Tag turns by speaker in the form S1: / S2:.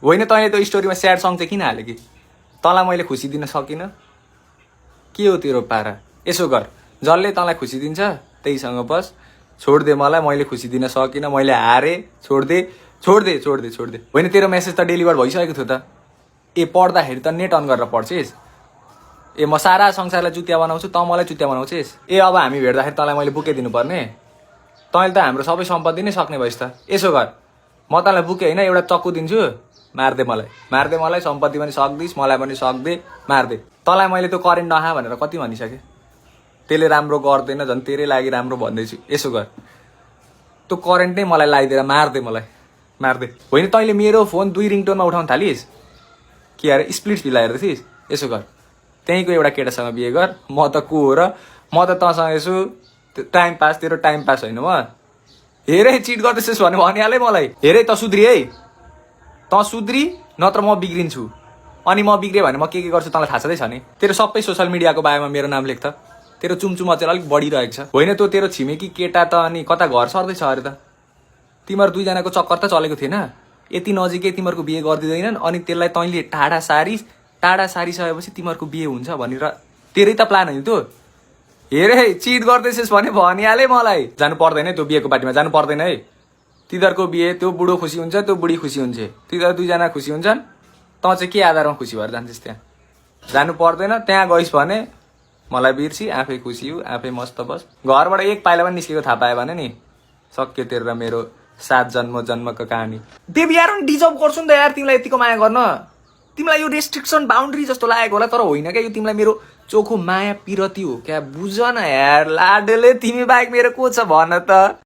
S1: होइन तैँले त्यो स्टोरीमा स्याड सङ चाहिँ किन हाल्यो कि तँलाई मैले खुसी दिन सकिनँ के हो तेरो पारा यसो गर जसले तँलाई खुसी दिन्छ त्यहीसँग बस छोडिदे मलाई मैले खुसी दिन सकिनँ मैले हारेँ छोडिदे छोडिदे छोडिदे छोडिदे होइन तेरो मेसेज त डेलिभर भइसकेको थियो त ए पढ्दाखेरि त नेट अन गरेर पढ्छेस् ए म सारा संसारलाई चुतिया बनाउँछु त मलाई चुतिया बनाउँछेस् ए अब हामी भेट्दाखेरि तँलाई मैले बुके दिनुपर्ने तैँले त हाम्रो सबै सम्पत्ति नै सक्ने भइस् त यसो गर म तँलाई बुके होइन एउटा चक्कु दिन्छु मार्दे मलाई सम्पत्ति पनि सक्दिस् मलाई पनि सक्दे मार्दे तँलाई मैले त्यो करेन्ट नखा भनेर कति भनिसकेँ त्यसले राम्रो गर्दैन झन् तेरै लागि राम्रो भन्दैछु यसो गर त्यो करेन्ट नै मलाई लगाइदिएर मार्दे मलाई मार्दे होइन तैँले मेरो फोन 2 रिङटोनमा उठाउन थालिस् के अरे स्प्लिट्स भिला हेर्दैथिस् यसो गर त्यहीँको एउटा केटासँग बिहे गर म त को हो र म त तँसँग यसो टाइम पास तेरो टाइम पास होइन म हेरे चिट गर्दैछस् भने भनिहाल है मलाई हेरे त सुध्री है त सुध्री नत्र म बिग्रिन्छु अनि म बिग्रेँ भने म के गर्छु तँलाई थाहा छँदैछ नि तेरो सबै सोसियल मिडियाको बारेमा मेरो नाम लेख्छ तेरो चुमचुमा चाहिँ अलिक बढिरहेको छ होइन त्यो तेरो छिमेकी केटा त अनि कता घर सर्दैछ अरे त तिमीहरू दुईजनाको चक्कर त चलेको थिएन यति नजिकै तिमीहरूको बिहे गरिदिँदैनन् अनि त्यसलाई तैँले टाढा सारिसकेपछि तिमीहरूको बिहे हुन्छ भनेर तेरै त प्लान होइन त्यो हेरे चिट गर्दैछस् भने भनिहाले मलाई जानु पर्दैन है त्यो बिहेको पार्टीमा जानु पर्दैन है तिनीहरूको बिहे त्यो बुढो खुसी हुन्छ त्यो बुढी खुसी हुन्छ तिनीहरू दुईजना खुसी हुन्छन् तँ चाहिँ के आधारमा खुसी भएर जान्छस् त्यहाँ जानु पर्दैन त्यहाँ गइस् भने मलाई बिर्सी आफै खुसी हो आफै मस्त बस घरबाट एक पाइला पनि निस्केको थाहा पायो भने नि सक्यो तेरो र मेरो 7 जन्मको कहानी देवियारन डिजर्भ गर्छु नि त यार तिमीलाई यतिको माया गर्न तिमीलाई यो रेस्ट्रिक्सन बााउन्ड्री जस्तो लागेको होला तर होइन क्या यो तिमीलाई मेरो चोखो माया पिरती हो क्या बुझ न यार लाडले तिमी बाहेक मेरो को छ भन त